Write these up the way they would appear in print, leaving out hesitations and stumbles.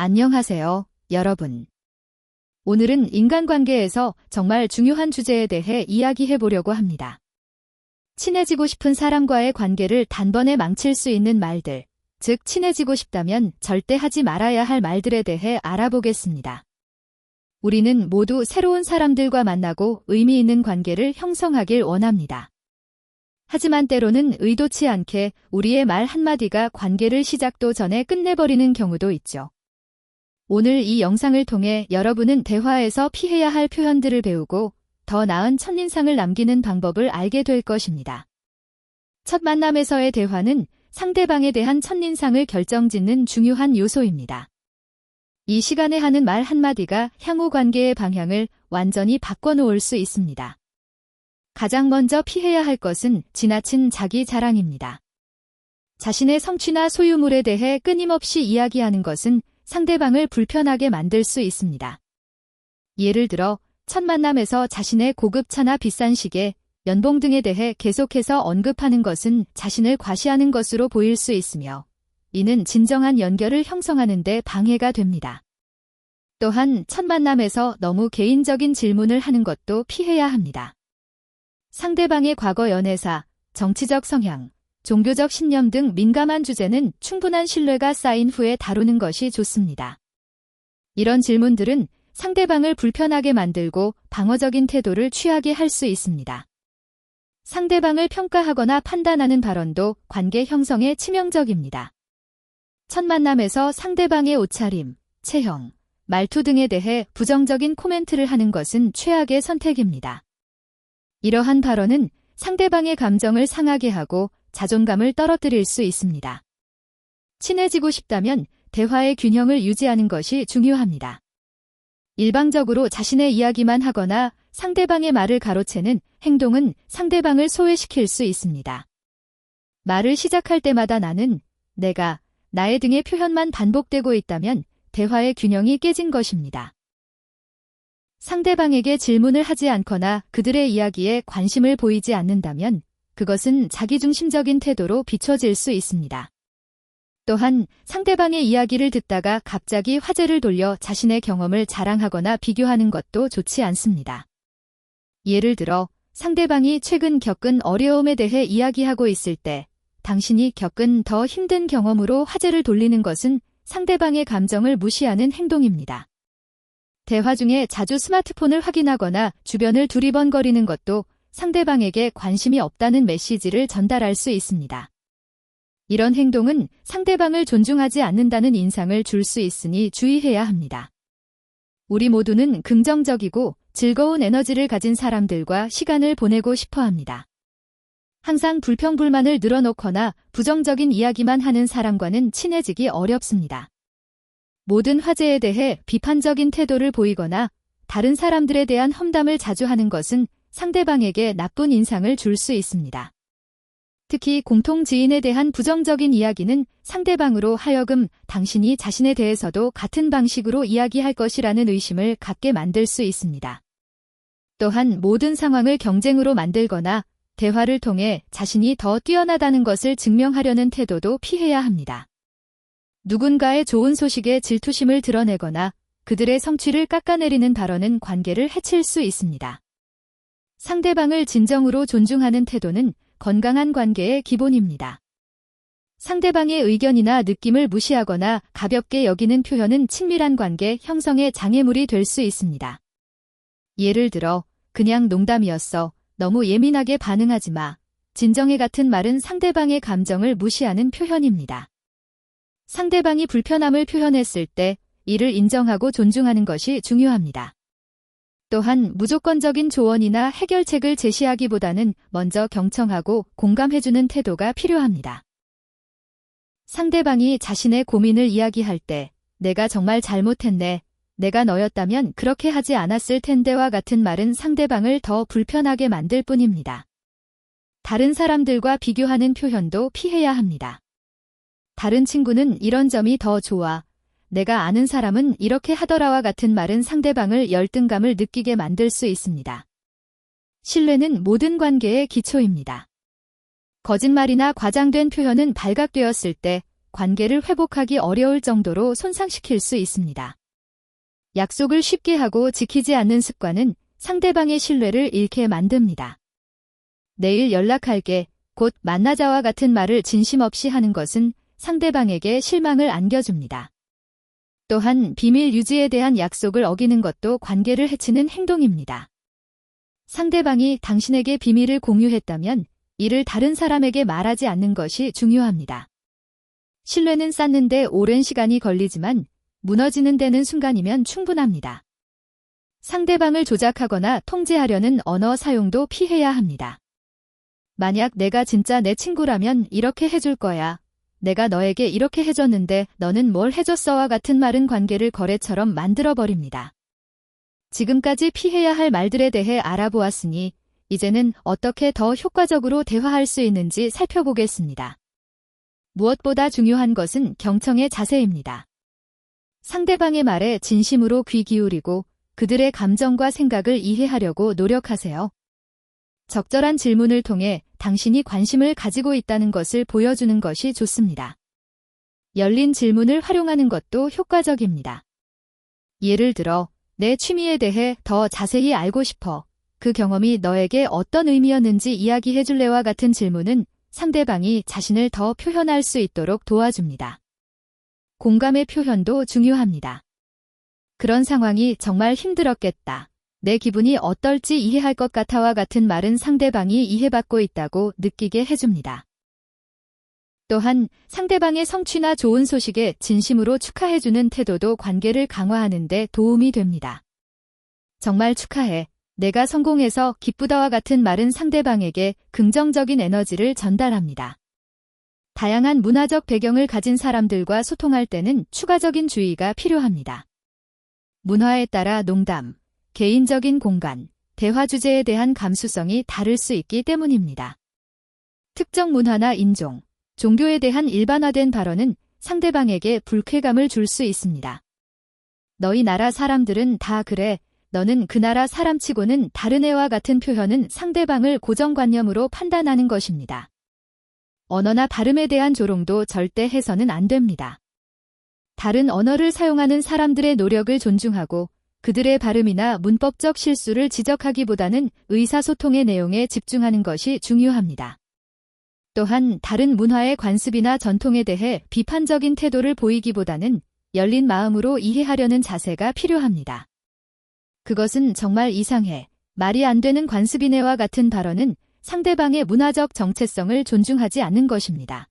안녕하세요, 여러분. 오늘은 인간관계에서 정말 중요한 주제에 대해 이야기해 보려고 합니다. 친해지고 싶은 사람과의 관계를 단번에 망칠 수 있는 말들, 즉 친해지고 싶다면 절대 하지 말아야 할 말들에 대해 알아보겠습니다. 우리는 모두 새로운 사람들과 만나고 의미 있는 관계를 형성하길 원합니다. 하지만 때로는 의도치 않게 우리의 말 한마디가 관계를 시작도 전에 끝내버리는 경우도 있죠. 오늘 이 영상을 통해 여러분은 대화에서 피해야 할 표현들을 배우고 더 나은 첫인상을 남기는 방법을 알게 될 것입니다. 첫 만남에서의 대화는 상대방에 대한 첫인상을 결정짓는 중요한 요소입니다. 이 시간에 하는 말 한마디가 향후 관계의 방향을 완전히 바꿔놓을 수 있습니다. 가장 먼저 피해야 할 것은 지나친 자기 자랑입니다. 자신의 성취나 소유물에 대해 끊임없이 이야기하는 것은 상대방을 불편하게 만들 수 있습니다. 예를 들어 첫 만남에서 자신의 고급차나 비싼 시계, 연봉 등에 대해 계속해서 언급하는 것은 자신을 과시하는 것으로 보일 수 있으며 이는 진정한 연결을 형성하는 데 방해가 됩니다. 또한 첫 만남에서 너무 개인적인 질문을 하는 것도 피해야 합니다. 상대방의 과거 연애사, 정치적 성향, 종교적 신념 등 민감한 주제는 충분한 신뢰가 쌓인 후에 다루는 것이 좋습니다. 이런 질문들은 상대방을 불편하게 만들고 방어적인 태도를 취하게 할 수 있습니다. 상대방을 평가하거나 판단하는 발언도 관계 형성에 치명적입니다. 첫 만남에서 상대방의 옷차림, 체형, 말투 등에 대해 부정적인 코멘트를 하는 것은 최악의 선택입니다. 이러한 발언은 상대방의 감정을 상하게 하고 자존감을 떨어뜨릴 수 있습니다. 친해지고 싶다면 대화의 균형을 유지하는 것이 중요합니다. 일방적으로 자신의 이야기만 하거나 상대방의 말을 가로채는 행동은 상대방을 소외시킬 수 있습니다. 말을 시작할 때마다 나는, 내가, 나의 등의 표현만 반복되고 있다면 대화의 균형이 깨진 것입니다. 상대방에게 질문을 하지 않거나 그들의 이야기에 관심을 보이지 않는다면 그것은 자기중심적인 태도로 비춰질 수 있습니다. 또한 상대방의 이야기를 듣다가 갑자기 화제를 돌려 자신의 경험을 자랑하거나 비교하는 것도 좋지 않습니다. 예를 들어 상대방이 최근 겪은 어려움에 대해 이야기하고 있을 때 당신이 겪은 더 힘든 경험으로 화제를 돌리는 것은 상대방의 감정을 무시하는 행동입니다. 대화 중에 자주 스마트폰을 확인하거나 주변을 두리번거리는 것도 상대방에게 관심이 없다는 메시지를 전달할 수 있습니다. 이런 행동은 상대방을 존중하지 않는다는 인상을 줄 수 있으니 주의해야 합니다. 우리 모두는 긍정적이고 즐거운 에너지를 가진 사람들과 시간을 보내고 싶어 합니다. 항상 불평불만을 늘어놓거나 부정적인 이야기만 하는 사람과는 친해지기 어렵습니다. 모든 화제에 대해 비판적인 태도를 보이거나 다른 사람들에 대한 험담을 자주 하는 것은 상대방에게 나쁜 인상을 줄 수 있습니다. 특히 공통 지인에 대한 부정적인 이야기는 상대방으로 하여금 당신이 자신에 대해서도 같은 방식으로 이야기할 것이라는 의심을 갖게 만들 수 있습니다. 또한 모든 상황을 경쟁으로 만들거나 대화를 통해 자신이 더 뛰어나다는 것을 증명하려는 태도도 피해야 합니다. 누군가의 좋은 소식에 질투심을 드러내거나 그들의 성취를 깎아내리는 발언은 관계를 해칠 수 있습니다. 상대방을 진정으로 존중하는 태도는 건강한 관계의 기본입니다. 상대방의 의견이나 느낌을 무시하거나 가볍게 여기는 표현은 친밀한 관계 형성에 장애물이 될 수 있습니다. 예를 들어, 그냥 농담이었어. 너무 예민하게 반응하지 마. 진정해 같은 말은 상대방의 감정을 무시하는 표현입니다. 상대방이 불편함을 표현했을 때 이를 인정하고 존중하는 것이 중요합니다. 또한 무조건적인 조언이나 해결책을 제시하기보다는 먼저 경청하고 공감해주는 태도가 필요합니다. 상대방이 자신의 고민을 이야기할 때 내가 정말 잘못했네. 내가 너였다면 그렇게 하지 않았을 텐데와 같은 말은 상대방을 더 불편하게 만들 뿐입니다. 다른 사람들과 비교하는 표현도 피해야 합니다. 다른 친구는 이런 점이 더 좋아. 내가 아는 사람은 이렇게 하더라와 같은 말은 상대방을 열등감을 느끼게 만들 수 있습니다. 신뢰는 모든 관계의 기초입니다. 거짓말이나 과장된 표현은 발각되었을 때 관계를 회복하기 어려울 정도로 손상시킬 수 있습니다. 약속을 쉽게 하고 지키지 않는 습관은 상대방의 신뢰를 잃게 만듭니다. 내일 연락할게, 곧 만나자와 같은 말을 진심 없이 하는 것은 상대방에게 실망을 안겨줍니다. 또한 비밀 유지에 대한 약속을 어기는 것도 관계를 해치는 행동입니다. 상대방이 당신에게 비밀을 공유했다면 이를 다른 사람에게 말하지 않는 것이 중요합니다. 신뢰는 쌓는데 오랜 시간이 걸리지만 무너지는 데는 순간이면 충분합니다. 상대방을 조작하거나 통제하려는 언어 사용도 피해야 합니다. 만약 내가 진짜 내 친구라면 이렇게 해줄 거야. 내가 너에게 이렇게 해줬는데 너는 뭘 해줬어와 같은 말은 관계를 거래처럼 만들어버립니다. 지금까지 피해야 할 말들에 대해 알아보았으니 이제는 어떻게 더 효과적으로 대화할 수 있는지 살펴보겠습니다. 무엇보다 중요한 것은 경청의 자세입니다. 상대방의 말에 진심으로 귀 기울이고 그들의 감정과 생각을 이해하려고 노력하세요. 적절한 질문을 통해 당신이 관심을 가지고 있다는 것을 보여주는 것이 좋습니다. 열린 질문을 활용하는 것도 효과적입니다. 예를 들어, 내 취미에 대해 더 자세히 알고 싶어. 그 경험이 너에게 어떤 의미였는지 이야기해 줄래와 같은 질문은 상대방이 자신을 더 표현할 수 있도록 도와줍니다. 공감의 표현도 중요합니다. 그런 상황이 정말 힘들었겠다. 내 기분이 어떨지 이해할 것 같아와 같은 말은 상대방이 이해받고 있다고 느끼게 해줍니다. 또한 상대방의 성취나 좋은 소식에 진심으로 축하해주는 태도도 관계를 강화하는 데 도움이 됩니다. 정말 축하해. 내가 성공해서 기쁘다와 같은 말은 상대방에게 긍정적인 에너지를 전달합니다. 다양한 문화적 배경을 가진 사람들과 소통할 때는 추가적인 주의가 필요합니다. 문화에 따라 농담, 개인적인 공간, 대화 주제에 대한 감수성이 다를 수 있기 때문입니다. 특정 문화나 인종, 종교에 대한 일반화된 발언은 상대방에게 불쾌감을 줄 수 있습니다. 너희 나라 사람들은 다 그래. 너는 그 나라 사람치고는 다른 애와 같은 표현은 상대방을 고정관념으로 판단하는 것입니다. 언어나 발음에 대한 조롱도 절대 해서는 안 됩니다. 다른 언어를 사용하는 사람들의 노력을 존중하고 그들의 발음이나 문법적 실수를 지적하기보다는 의사소통의 내용에 집중하는 것이 중요합니다. 또한 다른 문화의 관습이나 전통에 대해 비판적인 태도를 보이기보다는 열린 마음으로 이해하려는 자세가 필요합니다. 그것은 정말 이상해. 말이 안 되는 관습이네와 같은 발언은 상대방의 문화적 정체성을 존중하지 않는 것입니다.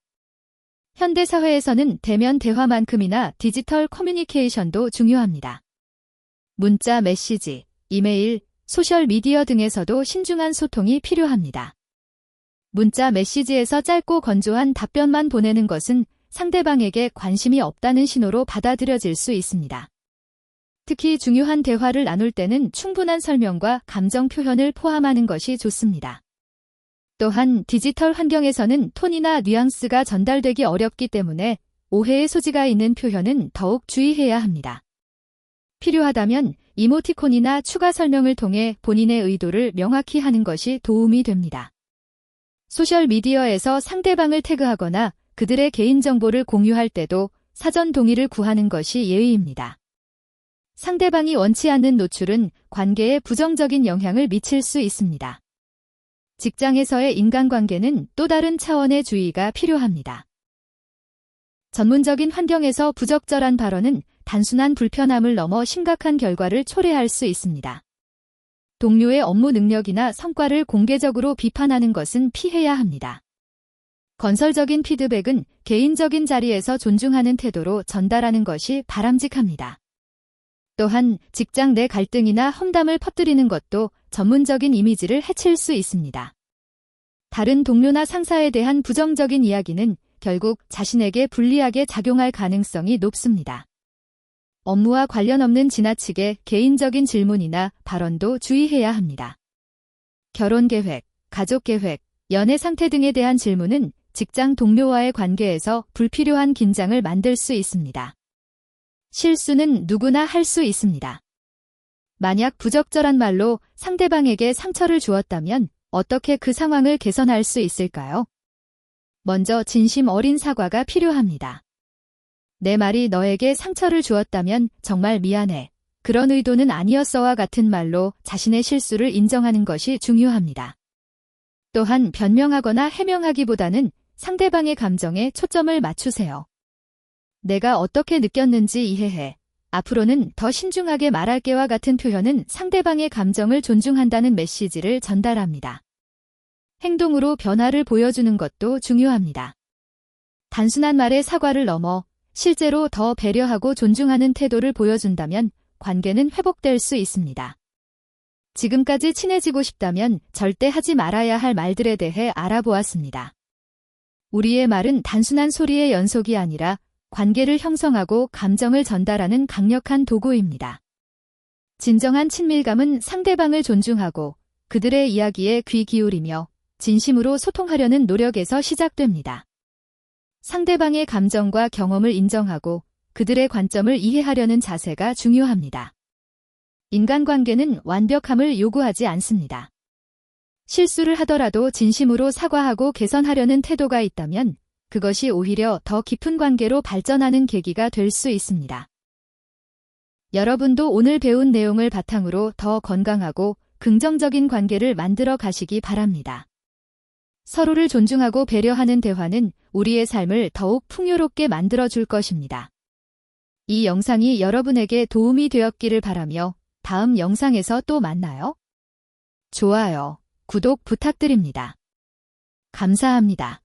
현대사회에서는 대면 대화만큼이나 디지털 커뮤니케이션도 중요합니다. 문자, 메시지, 이메일, 소셜미디어 등에서도 신중한 소통이 필요합니다. 문자, 메시지에서 짧고 건조한 답변만 보내는 것은 상대방에게 관심이 없다는 신호로 받아들여질 수 있습니다. 특히 중요한 대화를 나눌 때는 충분한 설명과 감정 표현을 포함하는 것이 좋습니다. 또한 디지털 환경에서는 톤이나 뉘앙스가 전달되기 어렵기 때문에 오해의 소지가 있는 표현은 더욱 주의해야 합니다. 필요하다면 이모티콘이나 추가 설명을 통해 본인의 의도를 명확히 하는 것이 도움이 됩니다. 소셜미디어에서 상대방을 태그하거나 그들의 개인정보를 공유할 때도 사전 동의를 구하는 것이 예의입니다. 상대방이 원치 않는 노출은 관계에 부정적인 영향을 미칠 수 있습니다. 직장에서의 인간관계는 또 다른 차원의 주의가 필요합니다. 전문적인 환경에서 부적절한 발언은 단순한 불편함을 넘어 심각한 결과를 초래할 수 있습니다. 동료의 업무 능력이나 성과를 공개적으로 비판하는 것은 피해야 합니다. 건설적인 피드백은 개인적인 자리에서 존중하는 태도로 전달하는 것이 바람직합니다. 또한 직장 내 갈등이나 험담을 퍼뜨리는 것도 전문적인 이미지를 해칠 수 있습니다. 다른 동료나 상사에 대한 부정적인 이야기는 결국 자신에게 불리하게 작용할 가능성이 높습니다. 업무와 관련 없는 지나치게 개인적인 질문이나 발언도 주의해야 합니다. 결혼 계획, 가족 계획, 연애 상태 등에 대한 질문은 직장 동료와의 관계에서 불필요한 긴장을 만들 수 있습니다. 실수는 누구나 할 수 있습니다. 만약 부적절한 말로 상대방에게 상처를 주었다면 어떻게 그 상황을 개선할 수 있을까요? 먼저 진심 어린 사과가 필요합니다. 내 말이 너에게 상처를 주었다면 정말 미안해. 그런 의도는 아니었어와 같은 말로 자신의 실수를 인정하는 것이 중요합니다. 또한 변명하거나 해명하기보다는 상대방의 감정에 초점을 맞추세요. 내가 어떻게 느꼈는지 이해해. 앞으로는 더 신중하게 말할게와 같은 표현은 상대방의 감정을 존중한다는 메시지를 전달합니다. 행동으로 변화를 보여주는 것도 중요합니다. 단순한 말의 사과를 넘어 실제로 더 배려하고 존중하는 태도를 보여준다면 관계는 회복될 수 있습니다. 지금까지 친해지고 싶다면 절대 하지 말아야 할 말들에 대해 알아보았습니다. 우리의 말은 단순한 소리의 연속이 아니라 관계를 형성하고 감정을 전달하는 강력한 도구입니다. 진정한 친밀감은 상대방을 존중하고 그들의 이야기에 귀 기울이며 진심으로 소통하려는 노력에서 시작됩니다. 상대방의 감정과 경험을 인정하고 그들의 관점을 이해하려는 자세가 중요합니다. 인간관계는 완벽함을 요구하지 않습니다. 실수를 하더라도 진심으로 사과하고 개선하려는 태도가 있다면 그것이 오히려 더 깊은 관계로 발전하는 계기가 될 수 있습니다. 여러분도 오늘 배운 내용을 바탕으로 더 건강하고 긍정적인 관계를 만들어 가시기 바랍니다. 서로를 존중하고 배려하는 대화는 우리의 삶을 더욱 풍요롭게 만들어줄 것입니다. 이 영상이 여러분에게 도움이 되었기를 바라며 다음 영상에서 또 만나요. 좋아요, 구독 부탁드립니다. 감사합니다.